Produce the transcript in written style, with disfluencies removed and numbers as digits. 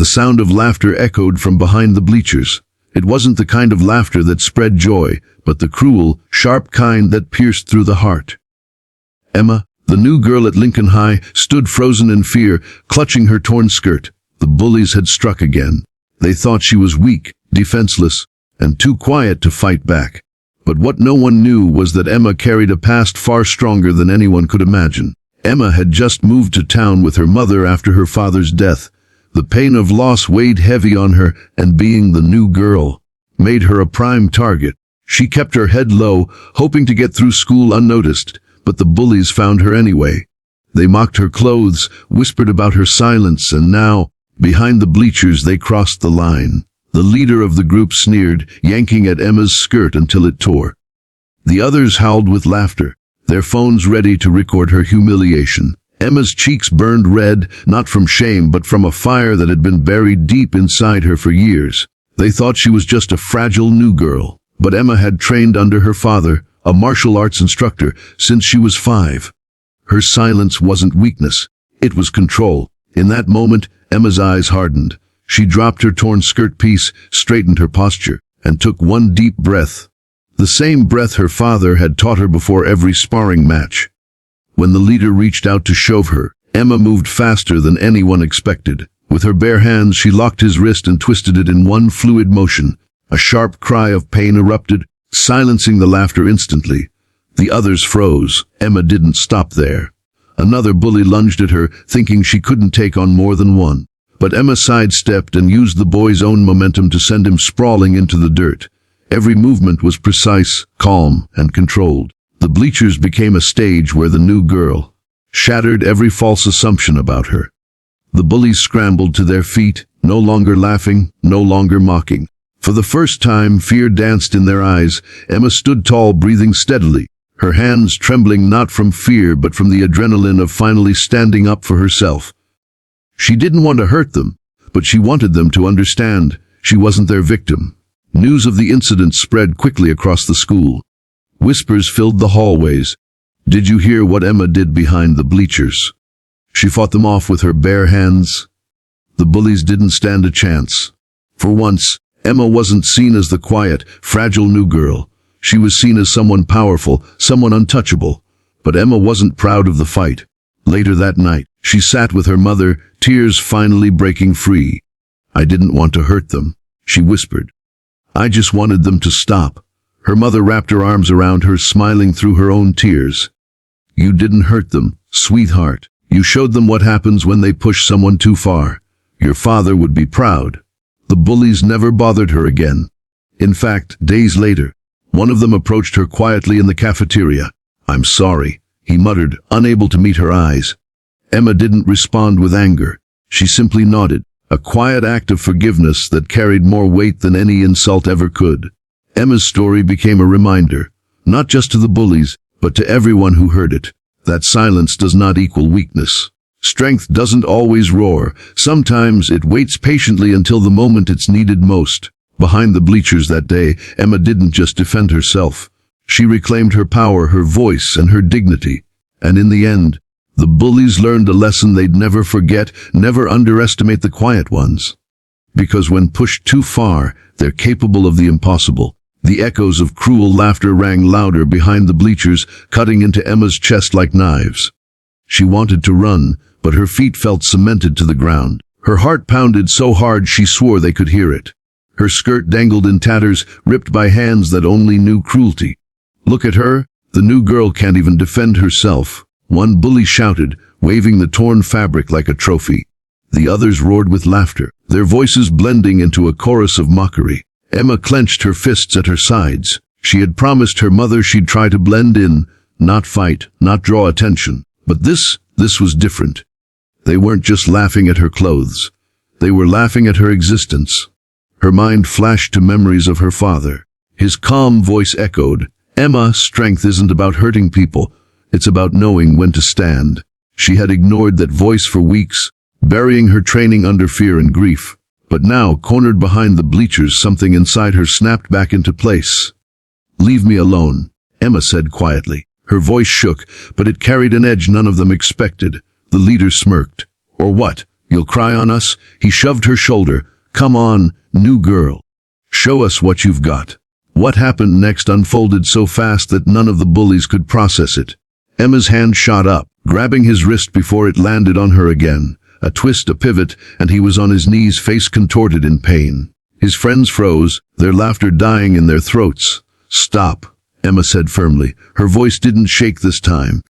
The sound of laughter echoed from behind the bleachers. It wasn't the kind of laughter that spread joy, but the cruel, sharp kind that pierced through the heart. Emma, the new girl at Lincoln High, stood frozen in fear, clutching her torn skirt. The bullies had struck again. They thought she was weak, defenseless, and too quiet to fight back. But what no one knew was that Emma carried a past far stronger than anyone could imagine. Emma had just moved to town with her mother after her father's death. The pain of loss weighed heavy on her, and being the new girl made her a prime target. She kept her head low, hoping to get through school unnoticed, but the bullies found her anyway. They mocked her clothes, whispered about her silence, and now, behind the bleachers, they crossed the line. The leader of the group sneered, yanking at Emma's skirt until it tore. The others howled with laughter, their phones ready to record her humiliation. Emma's cheeks burned red, not from shame, but from a fire that had been buried deep inside her for years. They thought she was just a fragile new girl, but Emma had trained under her father, a martial arts instructor, since she was 5. Her silence wasn't weakness, it was control. In that moment, Emma's eyes hardened. She dropped her torn skirt piece, straightened her posture, and took one deep breath. The same breath her father had taught her before every sparring match. When the leader reached out to shove her, Emma moved faster than anyone expected. With her bare hands, she locked his wrist and twisted it in one fluid motion. A sharp cry of pain erupted, silencing the laughter instantly. The others froze. Emma didn't stop there. Another bully lunged at her, thinking she couldn't take on more than one. But Emma sidestepped and used the boy's own momentum to send him sprawling into the dirt. Every movement was precise, calm, and controlled. The bleachers became a stage where the new girl shattered every false assumption about her. The bullies scrambled to their feet, no longer laughing, no longer mocking. For the first time, fear danced in their eyes. Emma stood tall, breathing steadily, her hands trembling not from fear but from the adrenaline of finally standing up for herself. She didn't want to hurt them, but she wanted them to understand she wasn't their victim. News of the incident spread quickly across the school. Whispers filled the hallways. Did you hear what Emma did behind the bleachers? She fought them off with her bare hands. The bullies didn't stand a chance. For once, Emma wasn't seen as the quiet, fragile new girl. She was seen as someone powerful, someone untouchable. But Emma wasn't proud of the fight. Later that night, she sat with her mother, tears finally breaking free. I didn't want to hurt them, she whispered. I just wanted them to stop. Her mother wrapped her arms around her, smiling through her own tears. You didn't hurt them, sweetheart. You showed them what happens when they push someone too far. Your father would be proud. The bullies never bothered her again. In fact, days later, one of them approached her quietly in the cafeteria. I'm sorry, he muttered, unable to meet her eyes. Emma didn't respond with anger. She simply nodded, a quiet act of forgiveness that carried more weight than any insult ever could. Emma's story became a reminder, not just to the bullies, but to everyone who heard it, that silence does not equal weakness. Strength doesn't always roar. Sometimes it waits patiently until the moment it's needed most. Behind the bleachers that day, Emma didn't just defend herself. She reclaimed her power, her voice, and her dignity. And in the end, the bullies learned a lesson they'd never forget: never underestimate the quiet ones. Because when pushed too far, they're capable of the impossible. The echoes of cruel laughter rang louder behind the bleachers, cutting into Emma's chest like knives. She wanted to run, but her feet felt cemented to the ground. Her heart pounded so hard she swore they could hear it. Her skirt dangled in tatters, ripped by hands that only knew cruelty. Look at her, the new girl can't even defend herself, one bully shouted, waving the torn fabric like a trophy. The others roared with laughter, their voices blending into a chorus of mockery. Emma clenched her fists at her sides. She had promised her mother she'd try to blend in, not fight, not draw attention. But this was different. They weren't just laughing at her clothes. They were laughing at her existence. Her mind flashed to memories of her father. His calm voice echoed, Emma, strength isn't about hurting people. It's about knowing when to stand. She had ignored that voice for weeks, burying her training under fear and grief. But now, cornered behind the bleachers, something inside her snapped back into place. Leave me alone, Emma said quietly. Her voice shook, but it carried an edge none of them expected. The leader smirked. Or what? You'll cry on us? He shoved her shoulder. Come on, new girl. Show us what you've got. What happened next unfolded so fast that none of the bullies could process it. Emma's hand shot up, grabbing his wrist before it landed on her again. A twist, a pivot, and he was on his knees, face contorted in pain. His friends froze, their laughter dying in their throats. Stop, Emma said firmly. Her voice didn't shake this time.